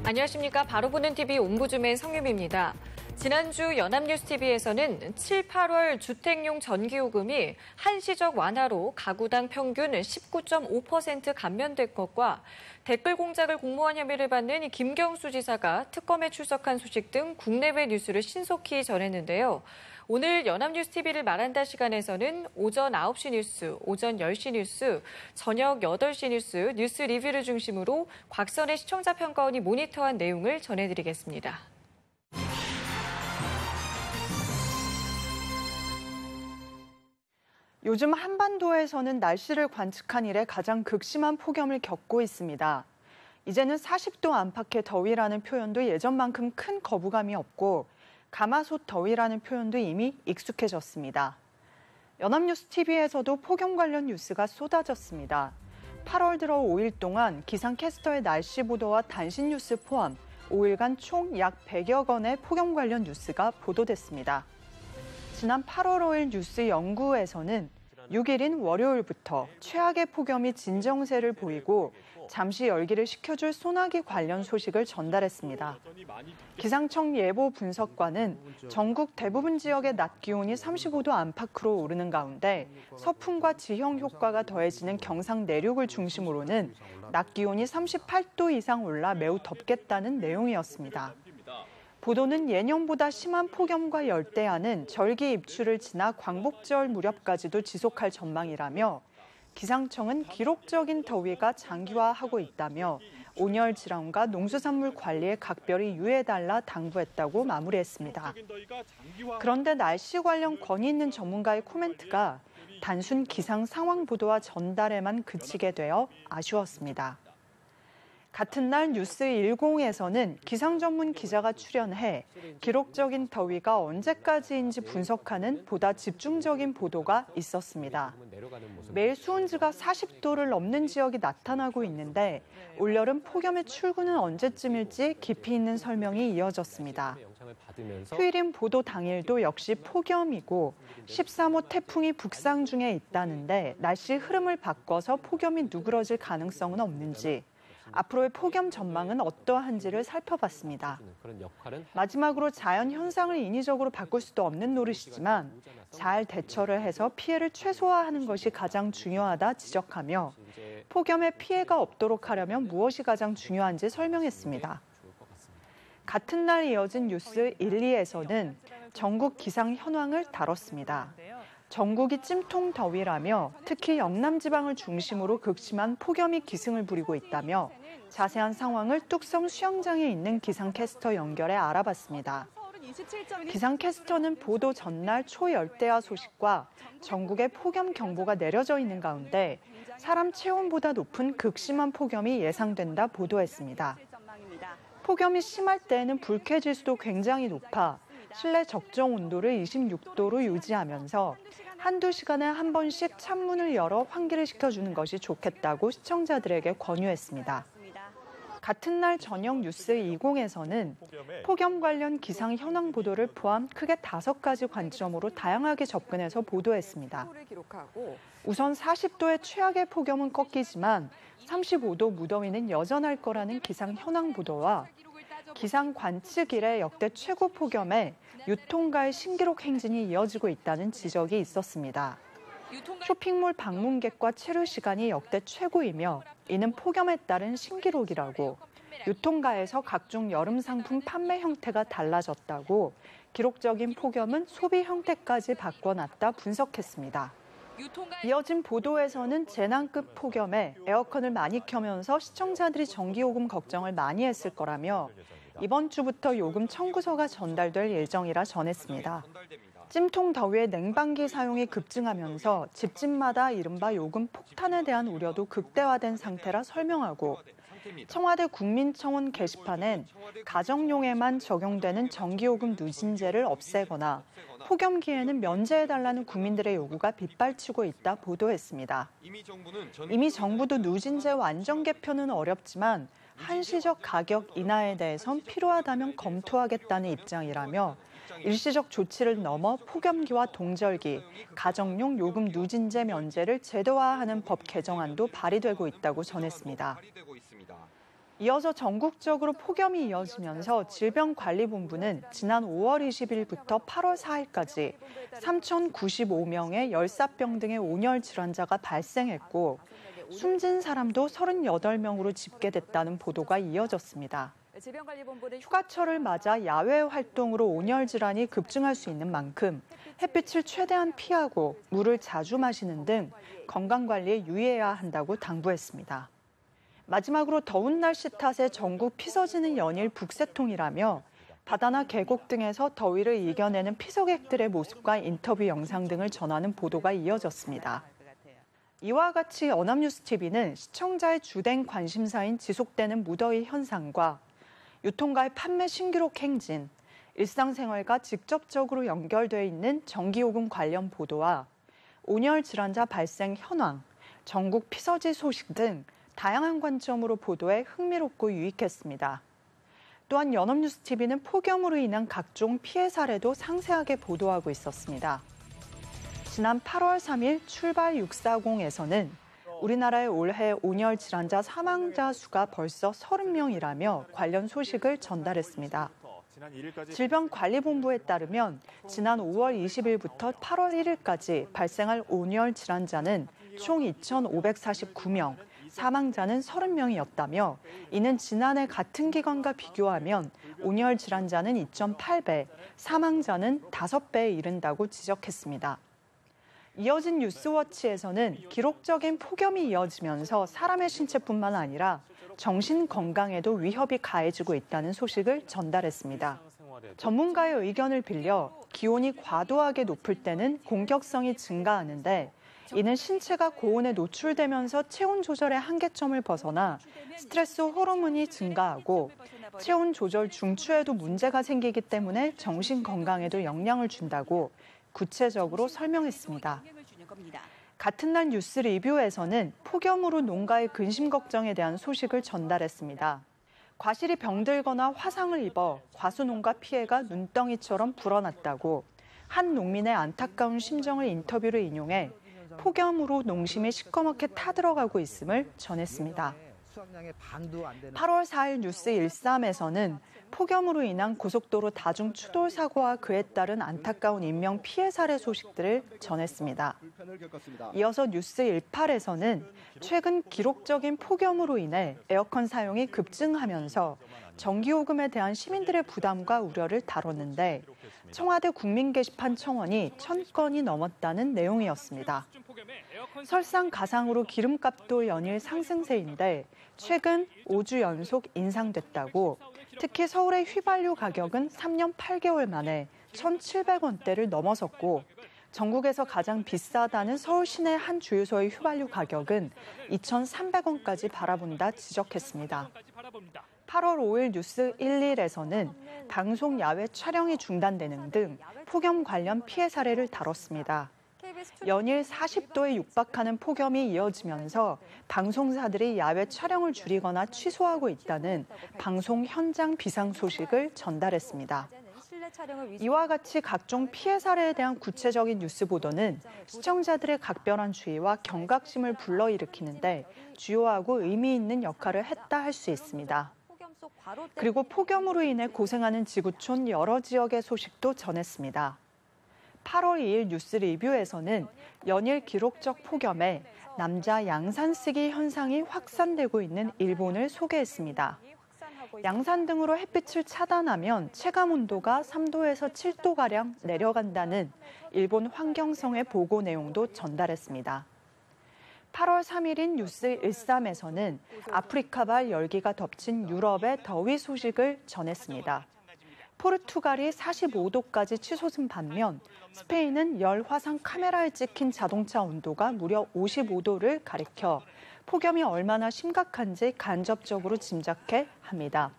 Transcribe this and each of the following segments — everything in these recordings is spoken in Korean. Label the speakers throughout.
Speaker 1: 안녕하십니까. 바로 보는 TV 옴부즈맨 성유미입니다. 지난주 연합뉴스TV에서는 7, 8월 주택용 전기요금이 한시적 완화로 가구당 평균 19.5% 감면될 것과 댓글 공작을 공모한 혐의를 받는 김경수 지사가 특검에 출석한 소식 등 국내외 뉴스를 신속히 전했는데요. 오늘 연합뉴스TV를 말한다 시간에서는 오전 9시 뉴스, 오전 10시 뉴스, 저녁 8시 뉴스, 뉴스 리뷰를 중심으로 곽선의 시청자 평가원이 모니터한 내용을 전해드리겠습니다.
Speaker 2: 요즘 한반도에서는 날씨를 관측한 이래 가장 극심한 폭염을 겪고 있습니다. 이제는 40도 안팎의 더위라는 표현도 예전만큼 큰 거부감이 없고 가마솥 더위라는 표현도 이미 익숙해졌습니다. 연합뉴스TV에서도 폭염 관련 뉴스가 쏟아졌습니다. 8월 들어 5일 동안 기상캐스터의 날씨 보도와 단신 뉴스 포함 5일간 총 약 100여 건의 폭염 관련 뉴스가 보도됐습니다. 지난 8월 5일 뉴스 연구에서는 6일인 월요일부터 최악의 폭염이 진정세를 보이고 잠시 열기를 식혀줄 소나기 관련 소식을 전달했습니다. 기상청 예보 분석관은 전국 대부분 지역의 낮 기온이 35도 안팎으로 오르는 가운데 서풍과 지형 효과가 더해지는 경상 내륙을 중심으로는 낮 기온이 38도 이상 올라 매우 덥겠다는 내용이었습니다. 보도는 예년보다 심한 폭염과 열대야는 절기 입추를 지나 광복절 무렵까지도 지속할 전망이라며 기상청은 기록적인 더위가 장기화하고 있다며 온열 질환과 농수산물 관리에 각별히 유의해달라 당부했다고 마무리했습니다. 그런데 날씨 관련 권위 있는 전문가의 코멘트가 단순 기상 상황 보도와 전달에만 그치게 되어 아쉬웠습니다. 같은 날 뉴스 10에서는 기상 전문 기자가 출연해 기록적인 더위가 언제까지인지 분석하는 보다 집중적인 보도가 있었습니다. 매일 수온지가 40도를 넘는 지역이 나타나고 있는데 올여름 폭염의 출구는 언제쯤일지 깊이 있는 설명이 이어졌습니다. 휴일인 보도 당일도 역시 폭염이고 13호 태풍이 북상 중에 있다는데 날씨 흐름을 바꿔서 폭염이 누그러질 가능성은 없는지 앞으로의 폭염 전망은 어떠한지를 살펴봤습니다. 마지막으로 자연 현상을 인위적으로 바꿀 수도 없는 노릇이지만 잘 대처를 해서 피해를 최소화하는 것이 가장 중요하다 지적하며 폭염에 피해가 없도록 하려면 무엇이 가장 중요한지 설명했습니다. 같은 날 이어진 뉴스 1, 2에서는 전국 기상 현황을 다뤘습니다. 전국이 찜통 더위라며 특히 영남 지방을 중심으로 극심한 폭염이 기승을 부리고 있다며 자세한 상황을 뚝섬 수영장에 있는 기상캐스터 연결해 알아봤습니다. 기상캐스터는 보도 전날 초열대야 소식과 전국에 폭염 경보가 내려져 있는 가운데 사람 체온보다 높은 극심한 폭염이 예상된다 보도했습니다. 폭염이 심할 때에는 불쾌지수도 굉장히 높아 실내 적정 온도를 26도로 유지하면서 한두 시간에 한 번씩 창문을 열어 환기를 시켜주는 것이 좋겠다고 시청자들에게 권유했습니다. 같은 날 저녁 뉴스 20에서는 폭염 관련 기상 현황 보도를 포함 크게 5가지 관점으로 다양하게 접근해서 보도했습니다. 우선 40도의 최악의 폭염은 꺾이지만 35도 무더위는 여전할 거라는 기상 현황 보도와 기상 관측 이래 역대 최고 폭염에 유통가의 신기록 행진이 이어지고 있다는 지적이 있었습니다. 쇼핑몰 방문객과 체류 시간이 역대 최고이며 이는 폭염에 따른 신기록이라고 유통가에서 각종 여름 상품 판매 형태가 달라졌다고 기록적인 폭염은 소비 형태까지 바꿔놨다 분석했습니다. 이어진 보도에서는 재난급 폭염에 에어컨을 많이 켜면서 시청자들이 전기요금 걱정을 많이 했을 거라며 이번 주부터 요금 청구서가 전달될 예정이라 전했습니다. 찜통 더위에 냉방기 사용이 급증하면서 집집마다 이른바 요금 폭탄에 대한 우려도 극대화된 상태라 설명하고 청와대 국민청원 게시판엔 가정용에만 적용되는 전기요금 누진제를 없애거나 폭염기에는 면제해달라는 국민들의 요구가 빗발치고 있다 보도했습니다. 이미 정부도 누진제 완전 개편은 어렵지만 한시적 가격 인하에 대해선 필요하다면 검토하겠다는 입장이라며 일시적 조치를 넘어 폭염기와 동절기, 가정용 요금 누진제 면제를 제도화하는 법 개정안도 발의되고 있다고 전했습니다. 이어서 전국적으로 폭염이 이어지면서 질병관리본부는 지난 5월 20일부터 8월 4일까지 3,095명의 열사병 등의 온열 질환자가 발생했고 숨진 사람도 38명으로 집계됐다는 보도가 이어졌습니다. 휴가철을 맞아 야외 활동으로 온열 질환이 급증할 수 있는 만큼 햇빛을 최대한 피하고 물을 자주 마시는 등 건강관리에 유의해야 한다고 당부했습니다. 마지막으로 더운 날씨 탓에 전국 피서지는 연일 북새통이라며 바다나 계곡 등에서 더위를 이겨내는 피서객들의 모습과 인터뷰 영상 등을 전하는 보도가 이어졌습니다. 이와 같이 연합뉴스TV는 시청자의 주된 관심사인 지속되는 무더위 현상과 유통가의 판매 신기록 행진, 일상생활과 직접적으로 연결되어 있는 전기요금 관련 보도와 온열 질환자 발생 현황, 전국 피서지 소식 등 다양한 관점으로 보도해 흥미롭고 유익했습니다. 또한 연합뉴스TV는 폭염으로 인한 각종 피해 사례도 상세하게 보도하고 있었습니다. 지난 8월 3일 출발 640에서는 우리나라의 올해 온열 질환자 사망자 수가 벌써 30명이라며 관련 소식을 전달했습니다. 질병관리본부에 따르면 지난 5월 20일부터 8월 1일까지 발생할 온열 질환자는 총 2,549명, 사망자는 30명이었다며 이는 지난해 같은 기간과 비교하면 온열 질환자는 2.8배, 사망자는 5배에 이른다고 지적했습니다. 이어진 뉴스워치에서는 기록적인 폭염이 이어지면서 사람의 신체뿐만 아니라 정신 건강에도 위협이 가해지고 있다는 소식을 전달했습니다. 전문가의 의견을 빌려 기온이 과도하게 높을 때는 공격성이 증가하는데 이는 신체가 고온에 노출되면서 체온 조절의 한계점을 벗어나 스트레스 호르몬이 증가하고 체온 조절 중추에도 문제가 생기기 때문에 정신 건강에도 영향을 준다고 구체적으로 설명했습니다. 같은 날 뉴스 리뷰에서는 폭염으로 농가의 근심 걱정에 대한 소식을 전달했습니다. 과실이 병들거나 화상을 입어 과수농가 피해가 눈덩이처럼 불어났다고 한 농민의 안타까운 심정을 인터뷰를 인용해 폭염으로 농심이 시커멓게 타들어가고 있음을 전했습니다. 8월 4일 뉴스 13에서는 폭염으로 인한 고속도로 다중 추돌 사고와 그에 따른 안타까운 인명 피해 사례 소식들을 전했습니다. 이어서 뉴스 18에서는 최근 기록적인 폭염으로 인해 에어컨 사용이 급증하면서 전기요금에 대한 시민들의 부담과 우려를 다뤘는데 청와대 국민 게시판 청원이 1,000건이 넘었다는 내용이었습니다. 설상가상으로 기름값도 연일 상승세인데 최근 5주 연속 인상됐다고 특히 서울의 휘발유 가격은 3년 8개월 만에 1,700원대를 넘어섰고 전국에서 가장 비싸다는 서울 시내 한 주유소의 휘발유 가격은 2,300원까지 바라본다 지적했습니다. 8월 5일 뉴스 11에서는 방송 야외 촬영이 중단되는 등 폭염 관련 피해 사례를 다뤘습니다. 연일 40도에 육박하는 폭염이 이어지면서 방송사들이 야외 촬영을 줄이거나 취소하고 있다는 방송 현장 비상 소식을 전달했습니다. 이와 같이 각종 피해 사례에 대한 구체적인 뉴스 보도는 시청자들의 각별한 주의와 경각심을 불러일으키는데 주요하고 의미 있는 역할을 했다 할 수 있습니다. 그리고 폭염으로 인해 고생하는 지구촌 여러 지역의 소식도 전했습니다. 8월 2일 뉴스 리뷰에서는 연일 기록적 폭염에 남자 양산 쓰기 현상이 확산되고 있는 일본을 소개했습니다. 양산 등으로 햇빛을 차단하면 체감 온도가 3도에서 7도가량 내려간다는 일본 환경성의 보고 내용도 전달했습니다. 8월 3일인 뉴스 13에서는 아프리카발 열기가 덮친 유럽의 더위 소식을 전했습니다. 포르투갈이 45도까지 치솟은 반면 스페인은 열 화상 카메라에 찍힌 자동차 온도가 무려 55도를 가리켜 폭염이 얼마나 심각한지 간접적으로 짐작해 합니다.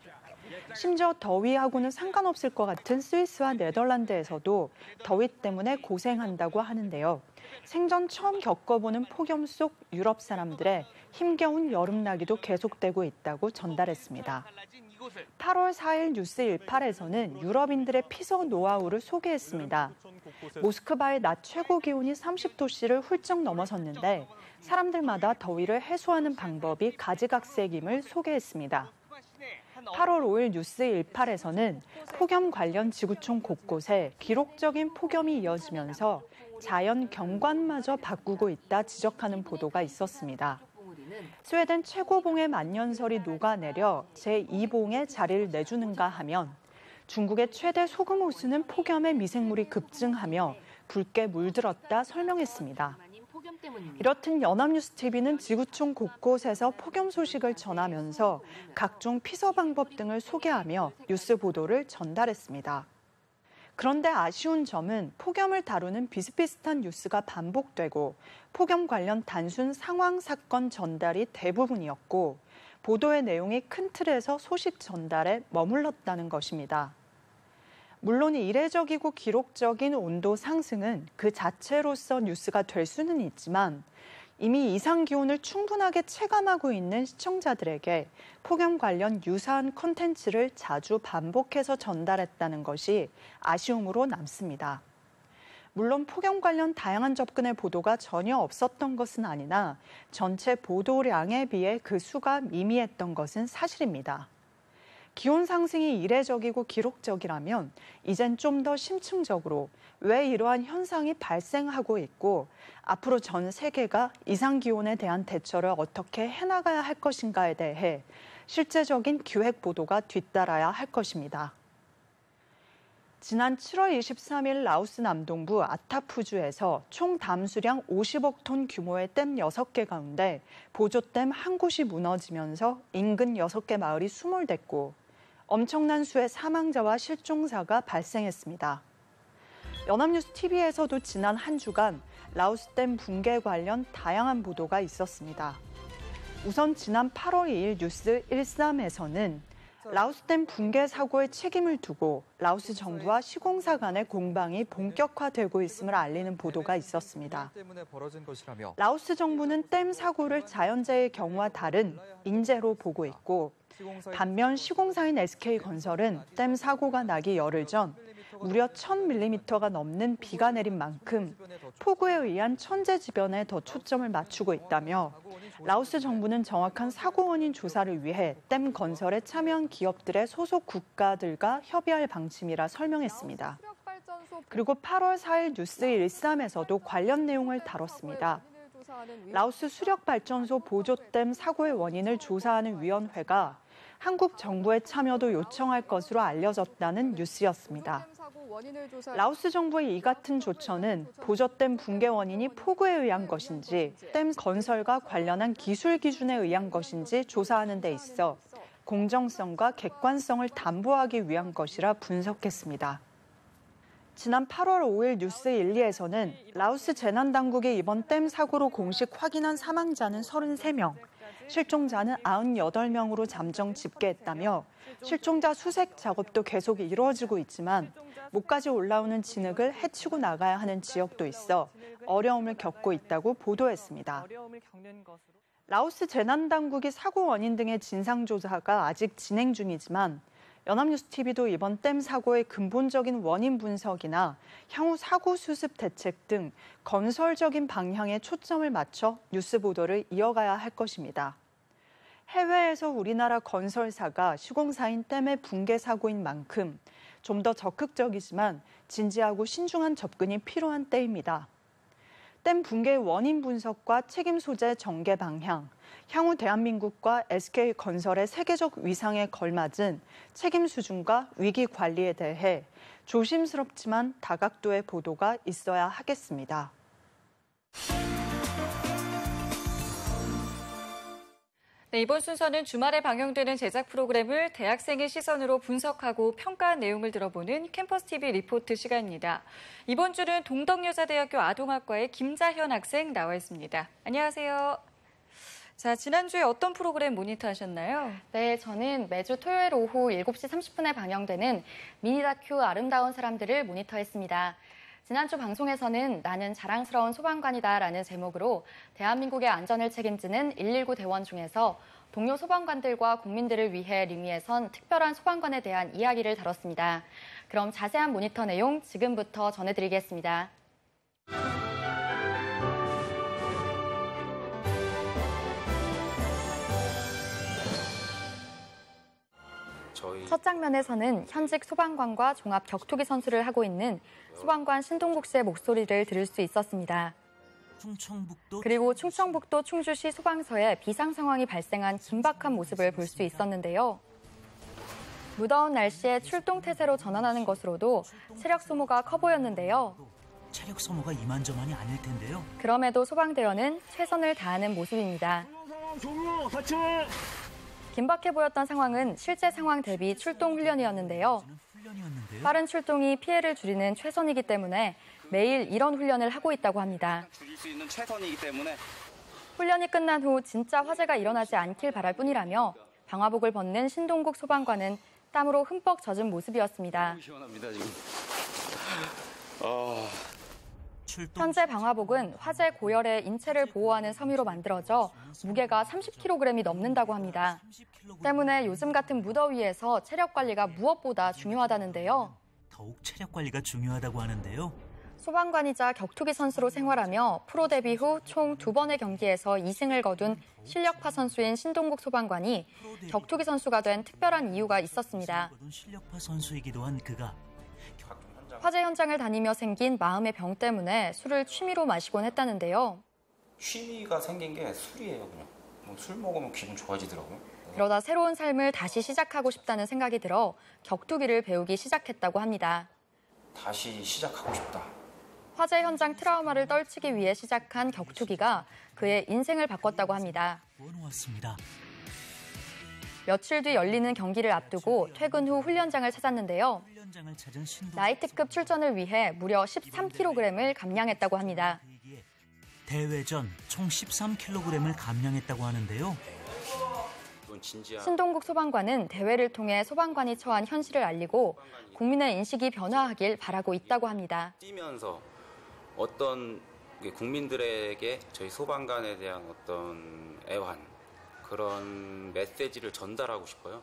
Speaker 2: 심지어 더위하고는 상관없을 것 같은 스위스와 네덜란드에서도 더위 때문에 고생한다고 하는데요. 생전 처음 겪어보는 폭염 속 유럽 사람들의 힘겨운 여름나기도 계속되고 있다고 전달했습니다. 8월 4일 뉴스 18에서는 유럽인들의 피서 노하우를 소개했습니다. 모스크바의 낮 최고 기온이 30도씨를 훌쩍 넘어섰는데 사람들마다 더위를 해소하는 방법이 가지각색임을 소개했습니다. 8월 5일 뉴스 18에서는 폭염 관련 지구촌 곳곳에 기록적인 폭염이 이어지면서 자연 경관마저 바꾸고 있다 지적하는 보도가 있었습니다. 스웨덴 최고봉의 만년설이 녹아내려 제2봉에 자리를 내주는가 하면 중국의 최대 소금 호수는 폭염에 미생물이 급증하며 붉게 물들었다 설명했습니다. 이렇듯 연합뉴스TV는 지구촌 곳곳에서 폭염 소식을 전하면서 각종 피서 방법 등을 소개하며 뉴스 보도를 전달했습니다. 그런데 아쉬운 점은 폭염을 다루는 비슷비슷한 뉴스가 반복되고 폭염 관련 단순 상황 사건 전달이 대부분이었고 보도의 내용이 큰 틀에서 소식 전달에 머물렀다는 것입니다. 물론 이례적이고 기록적인 온도 상승은 그 자체로서 뉴스가 될 수는 있지만 이미 이상 기온을 충분하게 체감하고 있는 시청자들에게 폭염 관련 유사한 콘텐츠를 자주 반복해서 전달했다는 것이 아쉬움으로 남습니다. 물론 폭염 관련 다양한 접근의 보도가 전혀 없었던 것은 아니나 전체 보도량에 비해 그 수가 미미했던 것은 사실입니다. 기온 상승이 이례적이고 기록적이라면 이젠 좀 더 심층적으로 왜 이러한 현상이 발생하고 있고 앞으로 전 세계가 이상 기온에 대한 대처를 어떻게 해나가야 할 것인가에 대해 실제적인 기획 보도가 뒤따라야 할 것입니다. 지난 7월 23일 라오스 남동부 아타푸주에서 총 담수량 50억 톤 규모의 댐 6개 가운데 보조댐 한 곳이 무너지면서 인근 6개 마을이 수몰됐고 엄청난 수의 사망자와 실종사가 발생했습니다. 연합뉴스TV에서도 지난 한 주간 라오스댐 붕괴 관련 다양한 보도가 있었습니다. 우선 지난 8월 2일 뉴스 13에서는 라오스댐 붕괴 사고의 책임을 두고 라오스 정부와 시공사 간의 공방이 본격화되고 있음을 알리는 보도가 있었습니다. 라오스 정부는 댐 사고를 자연재해의 경우와 다른 인재로 보고 있고 반면 시공사인 SK건설은 댐 사고가 나기 열흘 전 무려 1000mm가 넘는 비가 내린 만큼 폭우에 의한 천재지변에 더 초점을 맞추고 있다며 라오스 정부는 정확한 사고 원인 조사를 위해 댐 건설에 참여한 기업들의 소속 국가들과 협의할 방침이라 설명했습니다. 그리고 8월 4일 뉴스 13에서도 관련 내용을 다뤘습니다. 라오스 수력발전소 보조댐 사고의 원인을 조사하는 위원회가 한국 정부의 참여도 요청할 것으로 알려졌다는 뉴스였습니다. 라오스 정부의 이 같은 조처는 보조댐 붕괴 원인이 폭우에 의한 것인지 댐 건설과 관련한 기술 기준에 의한 것인지 조사하는 데 있어 공정성과 객관성을 담보하기 위한 것이라 분석했습니다. 지난 8월 5일 뉴스 1, 2에서는 라오스 재난당국이 이번 댐 사고로 공식 확인한 사망자는 33명, 실종자는 98명으로 잠정 집계했다며 실종자 수색 작업도 계속 이루어지고 있지만 목까지 올라오는 진흙을 헤치고 나가야 하는 지역도 있어 어려움을 겪고 있다고 보도했습니다. 라오스 재난당국이 사고 원인 등의 진상조사가 아직 진행 중이지만 연합뉴스TV도 이번 댐 사고의 근본적인 원인 분석이나 향후 사고 수습 대책 등 건설적인 방향에 초점을 맞춰 뉴스 보도를 이어가야 할 것입니다. 해외에서 우리나라 건설사가 시공사인 댐의 붕괴 사고인 만큼 좀 더 적극적이지만 진지하고 신중한 접근이 필요한 때입니다. 댐 붕괴 원인 분석과 책임 소재 전개 방향, 향후 대한민국과 SK건설의 세계적 위상에 걸맞은 책임 수준과 위기 관리에 대해 조심스럽지만 다각도의 보도가 있어야 하겠습니다.
Speaker 1: 네, 이번 순서는 주말에 방영되는 제작 프로그램을 대학생의 시선으로 분석하고 평가한 내용을 들어보는 캠퍼스TV 리포트 시간입니다. 이번 주는 동덕여자대학교 아동학과의 김자현 학생 나와 있습니다. 안녕하세요. 자, 지난주에 어떤 프로그램 모니터하셨나요?
Speaker 3: 네, 저는 매주 토요일 오후 7시 30분에 방영되는 미니 다큐 아름다운 사람들을 모니터했습니다. 지난주 방송에서는 나는 자랑스러운 소방관이다라는 제목으로 대한민국의 안전을 책임지는 119 대원 중에서 동료 소방관들과 국민들을 위해 링위에 선 특별한 소방관에 대한 이야기를 다뤘습니다. 그럼 자세한 모니터 내용 지금부터 전해드리겠습니다. 첫 장면에서는 현직 소방관과 종합 격투기 선수를 하고 있는 소방관 신동국 씨의 목소리를 들을 수 있었습니다. 그리고 충청북도 충주시 소방서에 비상 상황이 발생한 긴박한 모습을 볼 수 있었는데요. 무더운 날씨에 출동 태세로 전환하는 것으로도 체력 소모가 커 보였는데요.
Speaker 4: 체력 소모가 이만저만이 아닐 텐데요.
Speaker 3: 그럼에도 소방대원은 최선을 다하는 모습입니다. 긴박해 보였던 상황은 실제 상황 대비 출동 훈련이었는데요. 빠른 출동이 피해를 줄이는 최선이기 때문에 매일 이런 훈련을 하고 있다고 합니다.
Speaker 5: 줄일 수 있는 최선이기 때문에
Speaker 3: 훈련이 끝난 후 진짜 화재가 일어나지 않길 바랄 뿐이라며 방화복을 벗는 신동국 소방관은 땀으로 흠뻑 젖은 모습이었습니다.
Speaker 5: 시원합니다 지금.
Speaker 3: 현재 방화복은 화재 고열에 인체를 보호하는 섬유로 만들어져 무게가 30kg이 넘는다고 합니다. 때문에 요즘 같은 무더위에서 체력 관리가 무엇보다 중요하다는데요.
Speaker 4: 더욱 체력 관리가 중요하다고 하는데요.
Speaker 3: 소방관이자 격투기 선수로 생활하며 프로 데뷔 후 총 2번의 경기에서 2승을 거둔 실력파 선수인 신동국 소방관이 격투기 선수가 된 특별한 이유가 있었습니다.
Speaker 4: 실력파 선수이기도 한 그가
Speaker 3: 화재 현장을 다니며 생긴 마음의 병 때문에 술을 취미로 마시곤 했다는데요.
Speaker 5: 취미가 생긴 게 술이에요 그냥. 술 먹으면 기분 좋아지더라고요.
Speaker 3: 그러다 새로운 삶을 다시 시작하고 싶다는 생각이 들어 격투기를 배우기 시작했다고 합니다.
Speaker 5: 다시 시작하고 싶다.
Speaker 3: 화재 현장 트라우마를 떨치기 위해 시작한 격투기가 그의 인생을 바꿨다고 합니다.
Speaker 4: 원호왔습니다.
Speaker 3: 며칠 뒤 열리는 경기를 앞두고 퇴근 후 훈련장을 찾았는데요. 나이트급 출전을 위해 무려 13kg을 감량했다고 합니다.
Speaker 4: 대회 전 총 13kg을 감량했다고 하는데요.
Speaker 3: 신동국 소방관은 대회를 통해 소방관이 처한 현실을 알리고 국민의 인식이 변화하길 바라고 있다고 합니다.
Speaker 5: 뛰면서 어떤 국민들에게 저희 소방관에 대한 어떤 애환, 그런 메시지를 전달하고 싶어요.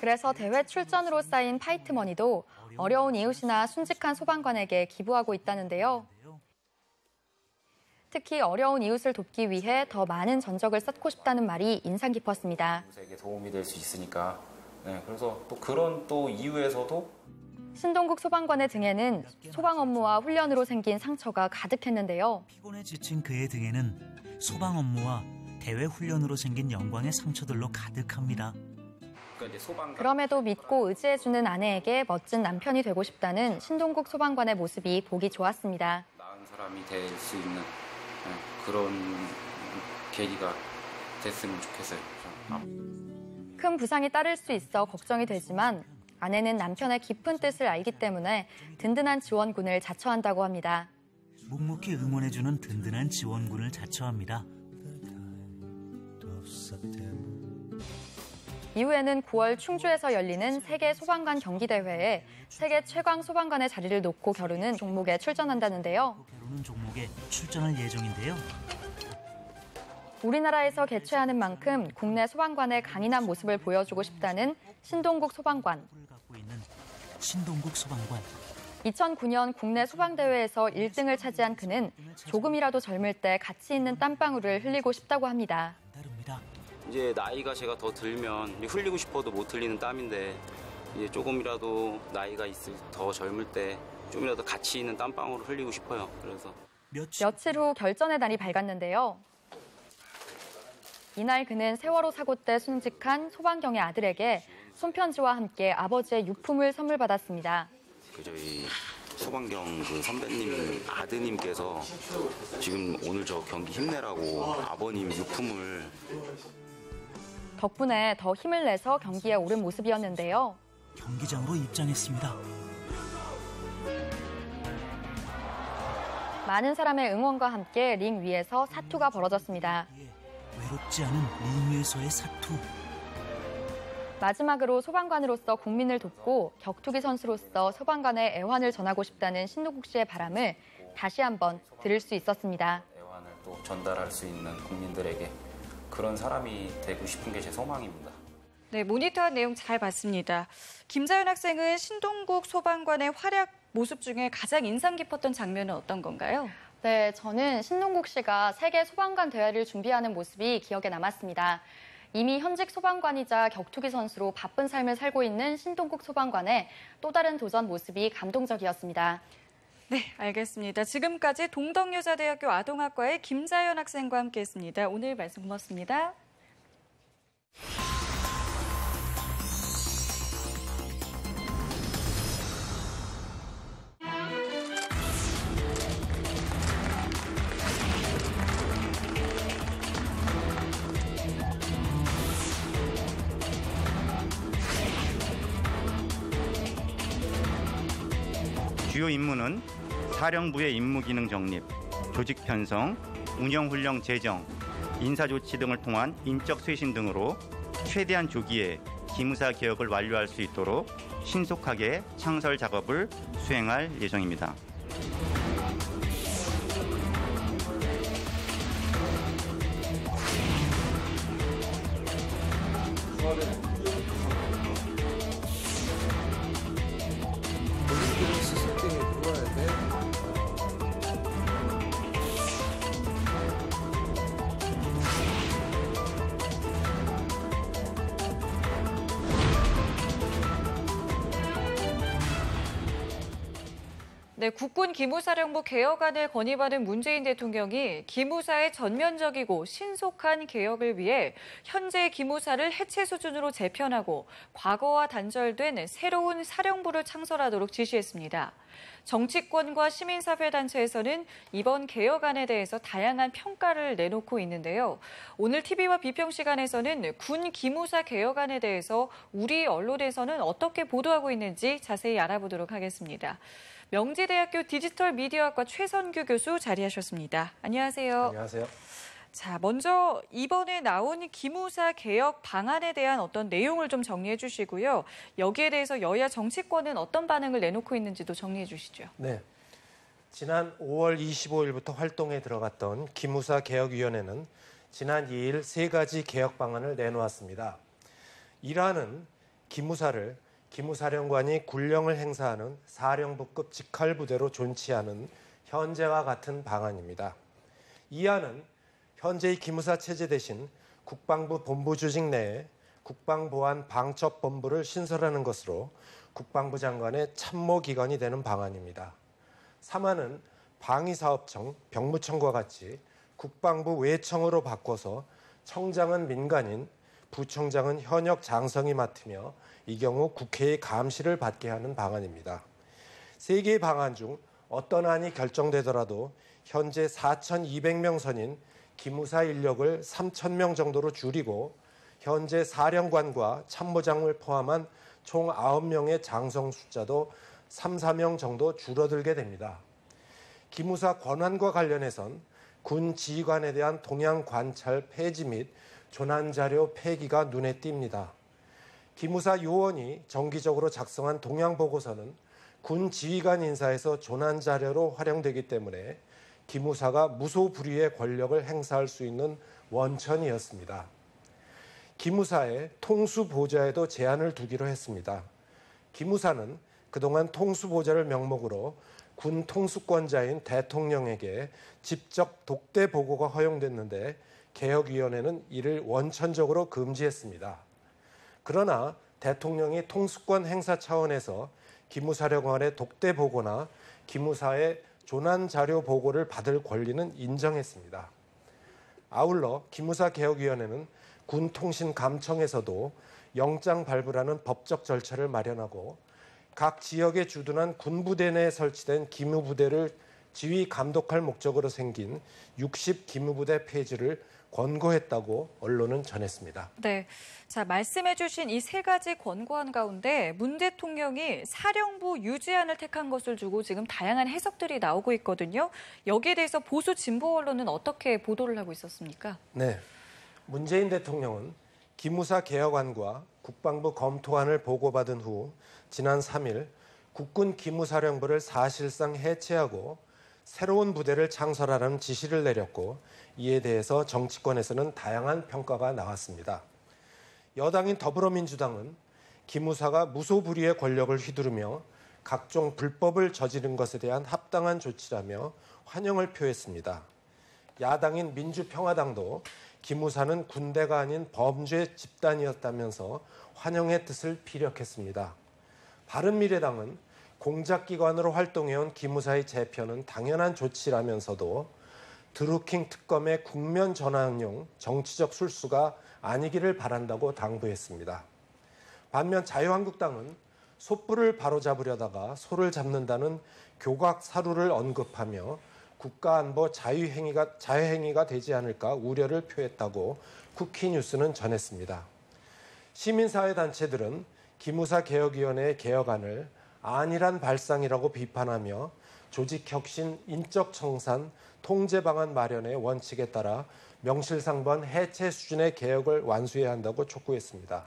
Speaker 3: 그래서 대회 출전으로 쌓인 파이트머니도 어려운 이웃이나 순직한 소방관에게 기부하고 있다는데요. 특히 어려운 이웃을 돕기 위해 더 많은 전적을 쌓고 싶다는 말이 인상 깊었습니다.
Speaker 5: 이웃에게 도움이 될 수 있으니까. 그래서 또 그런 또 이유에서도
Speaker 3: 신동국 소방관의 등에는 소방 업무와 훈련으로 생긴 상처가 가득했는데요.
Speaker 4: 피곤에 지친 그의 등에는 소방 업무와 대회 훈련으로 생긴 영광의 상처들로 가득합니다.
Speaker 3: 그럼에도 믿고 의지해주는 아내에게 멋진 남편이 되고 싶다는 신동국 소방관의 모습이 보기 좋았습니다.
Speaker 5: 나은 사람이 될 수 있는 그런 계기가 됐으면 좋겠어요.
Speaker 3: 큰 부상이 따를 수 있어 걱정이 되지만 아내는 남편의 깊은 뜻을 알기 때문에 든든한 지원군을 자처한다고 합니다.
Speaker 4: 묵묵히 응원해주는 든든한 지원군을 자처합니다.
Speaker 3: 이후에는 9월 충주에서 열리는 세계 소방관 경기대회에 세계 최강 소방관의 자리를 놓고 겨루는 종목에 출전한다는데요.
Speaker 4: 겨루는 종목에 출전할 예정인데요.
Speaker 3: 우리나라에서 개최하는 만큼 국내 소방관의 강인한 모습을 보여주고 싶다는 신동국 소방관. 2009년 국내 소방대회에서 1등을 차지한 그는 조금이라도 젊을 때 가치 있는 땀방울을 흘리고 싶다고 합니다.
Speaker 5: 이제 나이가 제가 더 들면 흘리고 싶어도 못 흘리는 땀인데 이제 조금이라도 나이가 더 젊을 때 좀이라도 가치 있는 땀방울을 흘리고 싶어요. 그래서
Speaker 3: 며칠 후 결전의 날이 밝았는데요. 이날 그는 세월호 사고 때 순직한 소방경의 아들에게 손편지와 함께 아버지의 유품을 선물 받았습니다.
Speaker 5: 저희 소방경 선배님 아드님께서 지금 오늘 저 경기 힘내라고 아버님 유품을
Speaker 3: 덕분에 더 힘을 내서 경기에 오른 모습이었는데요.
Speaker 4: 경기장으로 입장했습니다.
Speaker 3: 많은 사람의 응원과 함께 링 위에서 사투가 벌어졌습니다.
Speaker 4: 외롭지 않은 링 위에서의 사투.
Speaker 3: 마지막으로 소방관으로서 국민을 돕고 격투기 선수로서 소방관의 애환을 전하고 싶다는 신동국 씨의 바람을 다시 한번 들을 수 있었습니다.
Speaker 5: 애환을 또 전달할 수 있는 국민들에게 그런 사람이 되고 싶은 게 제 소망입니다.
Speaker 1: 네, 모니터한 내용 잘 봤습니다. 김자연 학생은 신동국 소방관의 활약 모습 중에 가장 인상 깊었던 장면은 어떤 건가요?
Speaker 3: 네, 저는 신동국 씨가 세계 소방관 대회를 준비하는 모습이 기억에 남았습니다. 이미 현직 소방관이자 격투기 선수로 바쁜 삶을 살고 있는 신동국 소방관의 또 다른 도전 모습이 감동적이었습니다.
Speaker 6: 네, 알겠습니다. 지금까지 동덕여자대학교 아동학과의 김자연 학생과 함께했습니다. 오늘 말씀 고맙습니다.
Speaker 7: 주요 임무는 사령부의 임무기능 정립, 조직 편성, 운영훈련 제정, 인사조치 등을 통한 인적 쇄신 등으로 최대한 조기에 기무사 개혁을 완료할 수 있도록 신속하게 창설 작업을 수행할 예정입니다.
Speaker 1: 네, 국군 기무사령부 개혁안을 건의받은 문재인 대통령이 기무사의 전면적이고 신속한 개혁을 위해 현재 기무사를 해체 수준으로 재편하고 과거와 단절된 새로운 사령부를 창설하도록 지시했습니다. 정치권과 시민사회단체에서는 이번 개혁안에 대해서 다양한 평가를 내놓고 있는데요. 오늘 TV와 비평 시간에서는 군 기무사 개혁안에 대해서 우리 언론에서는 어떻게 보도하고 있는지 자세히 알아보도록 하겠습니다. 명지대학교 디지털미디어학과 최선규 교수 자리하셨습니다. 안녕하세요.
Speaker 8: 안녕하세요.
Speaker 1: 자, 먼저 이번에 나온 기무사 개혁 방안에 대한 어떤 내용을 좀 정리해 주시고요. 여기에 대해서 여야 정치권은 어떤 반응을 내놓고 있는지도 정리해 주시죠.
Speaker 8: 네. 지난 5월 25일부터 활동에 들어갔던 기무사 개혁위원회는 지난 2일 3가지 개혁 방안을 내놓았습니다. 1화는 기무사를 기무사령관이 군령을 행사하는 사령부급 직할부대로 존치하는 현재와 같은 방안입니다. 2화는 현재의 기무사 체제 대신 국방부 본부 조직 내에 국방보안방첩본부를 신설하는 것으로 국방부 장관의 참모기관이 되는 방안입니다. 3화는 방위사업청, 병무청과 같이 국방부 외청으로 바꿔서 청장은 민간인, 부청장은 현역 장성이 맡으며 이 경우 국회의 감시를 받게 하는 방안입니다. 3개의 방안 중 어떤 안이 결정되더라도 현재 4,200명 선인 기무사 인력을 3,000명 정도로 줄이고 현재 사령관과 참모장을 포함한 총 9명의 장성 숫자도 3, 4명 정도 줄어들게 됩니다. 기무사 권한과 관련해선 군 지휘관에 대한 동향 관찰 폐지 및 조난자료 폐기가 눈에 띕니다. 기무사 요원이 정기적으로 작성한 동향 보고서는 군 지휘관 인사에서 조난자료로 활용되기 때문에 기무사가 무소불위의 권력을 행사할 수 있는 원천이었습니다. 기무사의 통수보좌에도 제한을 두기로 했습니다. 기무사는 그동안 통수보좌를 명목으로 군 통수권자인 대통령에게 직접 독대 보고가 허용됐는데 개혁위원회는 이를 원천적으로 금지했습니다. 그러나 대통령이 통수권 행사 차원에서 기무사령관의 독대 보고나 기무사의 조난자료 보고를 받을 권리는 인정했습니다. 아울러 기무사개혁위원회는 군통신감청에서도 영장 발부라는 법적 절차를 마련하고 각 지역에 주둔한 군부대 내에 설치된 기무부대를 지휘 감독할 목적으로 생긴 60 기무부대 폐지를 권고했다고 언론은 전했습니다.
Speaker 6: 네, 자 말씀해주신 이 3가지 권고안 가운데 문 대통령이 사령부 유지안을 택한 것을 두고 지금 다양한 해석들이 나오고 있거든요. 여기에 대해서 보수 진보 언론은 어떻게 보도를 하고 있었습니까?
Speaker 8: 네, 문재인 대통령은 기무사 개혁안과 국방부 검토안을 보고받은 후 지난 3일 국군 기무사령부를 사실상 해체하고 새로운 부대를 창설하라는 지시를 내렸고 이에 대해서 정치권에서는 다양한 평가가 나왔습니다. 여당인 더불어민주당은 기무사가 무소불위의 권력을 휘두르며 각종 불법을 저지른 것에 대한 합당한 조치라며 환영을 표했습니다. 야당인 민주평화당도 기무사는 군대가 아닌 범죄 집단이었다면서 환영의 뜻을 피력했습니다. 바른미래당은 공작기관으로 활동해온 기무사의 재편은 당연한 조치라면서도 드루킹 특검의 국면 전환용 정치적 술수가 아니기를 바란다고 당부했습니다. 반면 자유한국당은 솥불을 바로잡으려다가 소를 잡는다는 교각 사루를 언급하며 국가안보 자해행위가 되지 않을까 우려를 표했다고 쿠키뉴스는 전했습니다. 시민사회단체들은 기무사 개혁위원회의 개혁안을 안일한 발상이라고 비판하며 조직혁신, 인적청산, 통제 방안 마련의 원칙에 따라 명실상부한 해체 수준의 개혁을 완수해야 한다고 촉구했습니다.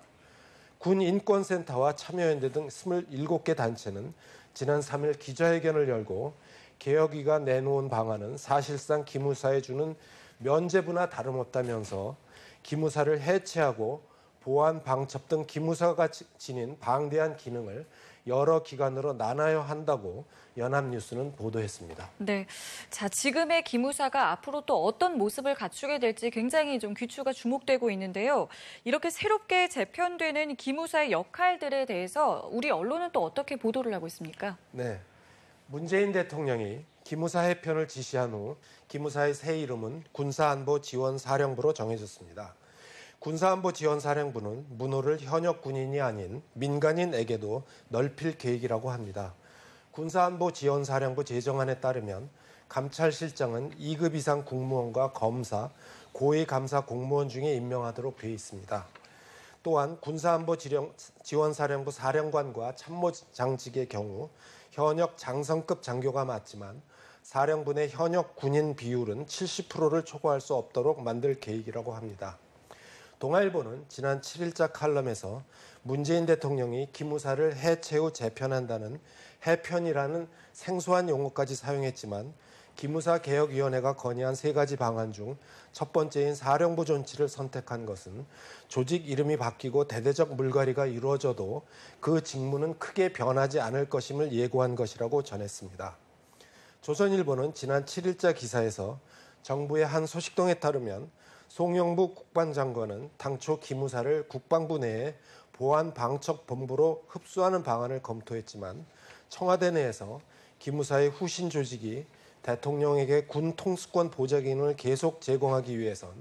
Speaker 8: 군인권센터와 참여연대 등 27개 단체는 지난 3일 기자회견을 열고 개혁위가 내놓은 방안은 사실상 기무사에 주는 면죄부나 다름없다면서 기무사를 해체하고 보안, 방첩 등 기무사가 지닌 방대한 기능을 여러 기관으로 나눠야 한다고 연합뉴스는 보도했습니다.
Speaker 6: 네, 자 지금의 기무사가 앞으로 또 어떤 모습을 갖추게 될지 굉장히 좀 귀추가 주목되고 있는데요. 이렇게 새롭게 재편되는 기무사의 역할들에 대해서 우리 언론은 또 어떻게 보도를 하고 있습니까?
Speaker 8: 네, 문재인 대통령이 기무사 해편을 지시한 후 기무사의 새 이름은 군사안보지원사령부로 정해졌습니다. 군사안보지원사령부는 문호를 현역 군인이 아닌 민간인에게도 넓힐 계획이라고 합니다. 군사안보지원사령부 제정안에 따르면 감찰실장은 2급 이상 국무원과 검사, 고위감사 공무원 중에 임명하도록 되어 있습니다. 또한 군사안보지원사령부 사령관과 참모장직의 경우 현역 장성급 장교가 맡지만 사령부 내 현역 군인 비율은 70%를 초과할 수 없도록 만들 계획이라고 합니다. 동아일보는 지난 7일자 칼럼에서 문재인 대통령이 기무사를 해체 후 재편한다는 해편이라는 생소한 용어까지 사용했지만 기무사 개혁위원회가 건의한 3가지 방안 중 첫 번째인 사령부 존치를 선택한 것은 조직 이름이 바뀌고 대대적 물갈이가 이루어져도 그 직무는 크게 변하지 않을 것임을 예고한 것이라고 전했습니다. 조선일보는 지난 7일자 기사에서 정부의 한 소식통에 따르면 송영무 국방장관은 당초 기무사를 국방부 내에 보안방첩본부로 흡수하는 방안을 검토했지만 청와대 내에서 기무사의 후신 조직이 대통령에게 군 통수권 보좌 기능을 계속 제공하기 위해선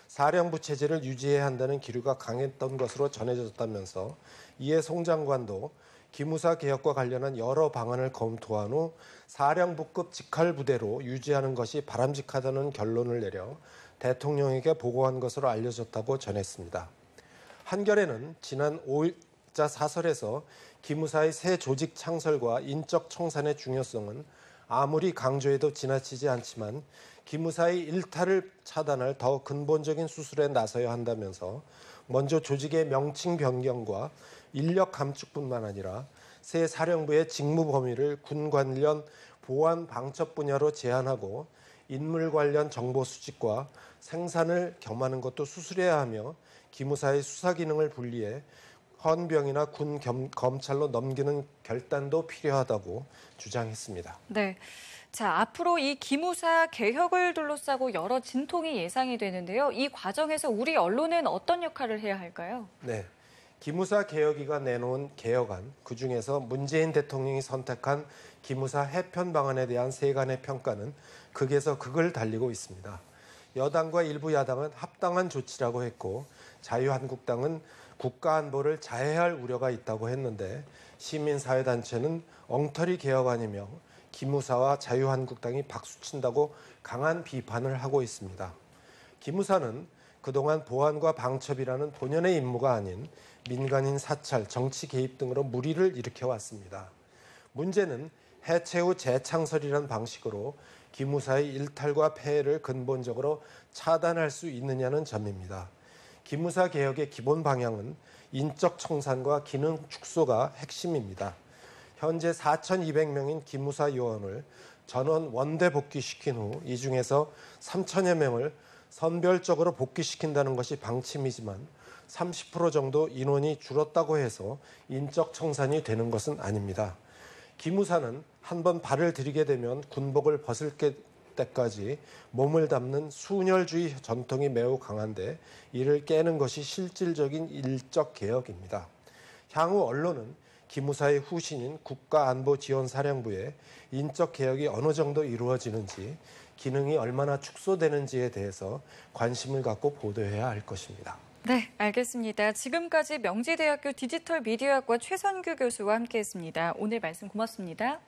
Speaker 8: 사령부 체제를 유지해야 한다는 기류가 강했던 것으로 전해졌다면서 이에 송 장관도 기무사 개혁과 관련한 여러 방안을 검토한 후 사령부급 직할부대로 유지하는 것이 바람직하다는 결론을 내려 대통령에게 보고한 것으로 알려졌다고 전했습니다. 한겨레는 지난 5일자 사설에서 기무사의 새 조직 창설과 인적 청산의 중요성은 아무리 강조해도 지나치지 않지만 기무사의 일탈을 차단할 더 근본적인 수술에 나서야 한다면서 먼저 조직의 명칭 변경과 인력 감축뿐만 아니라 새 사령부의 직무 범위를 군 관련 보안 방첩 분야로 제한하고 인물 관련 정보 수집과 생산을 겸하는 것도 수술해야 하며 기무사의 수사 기능을 분리해 헌병이나 군 검찰로 넘기는 결단도 필요하다고 주장했습니다.
Speaker 6: 네. 자, 앞으로 이 기무사 개혁을 둘러싸고 여러 진통이 예상이 되는데요. 이 과정에서 우리 언론은 어떤 역할을 해야 할까요?
Speaker 8: 네. 기무사 개혁위가 내놓은 개혁안, 그중에서 문재인 대통령이 선택한 기무사 해편 방안에 대한 세간의 평가는 극에서 극을 달리고 있습니다. 여당과 일부 야당은 합당한 조치라고 했고 자유한국당은 국가안보를 자해할 우려가 있다고 했는데 시민사회단체는 엉터리 개혁안이며 기무사와 자유한국당이 박수친다고 강한 비판을 하고 있습니다. 기무사는 그동안 보안과 방첩이라는 본연의 임무가 아닌 민간인 사찰, 정치 개입 등으로 무리를 일으켜왔습니다. 문제는 해체 후 재창설이라는 방식으로 기무사의 일탈과 폐해를 근본적으로 차단할 수 있느냐는 점입니다. 기무사 개혁의 기본 방향은 인적 청산과 기능 축소가 핵심입니다. 현재 4,200명인 기무사 요원을 전원 원대 복귀시킨 후 이 중에서 3,000여 명을 선별적으로 복귀시킨다는 것이 방침이지만 30% 정도 인원이 줄었다고 해서 인적 청산이 되는 것은 아닙니다. 기무사는 한번 발을 들이게 되면 군복을 때까지 몸을 담는 순혈주의 전통이 매우 강한데 이를 깨는 것이 실질적인 일적 개혁입니다. 향후 언론은 기무사의 후신인 국가안보지원사령부의 인적 개혁이 어느 정도 이루어지는지, 기능이 얼마나 축소되는지에 대해서 관심을 갖고 보도해야 할 것입니다.
Speaker 6: 네, 알겠습니다. 지금까지 명지대학교 디지털 미디어학과 최선규 교수와 함께했습니다. 오늘 말씀 고맙습니다.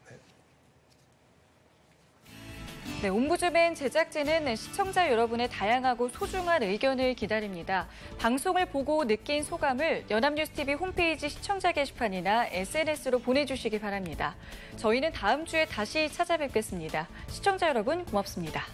Speaker 6: 네, 옴부즈맨 제작진은 시청자 여러분의 다양하고 소중한 의견을 기다립니다. 방송을 보고 느낀 소감을 연합뉴스TV 홈페이지 시청자 게시판이나 SNS로 보내주시기 바랍니다. 저희는 다음 주에 다시 찾아뵙겠습니다. 시청자 여러분 고맙습니다.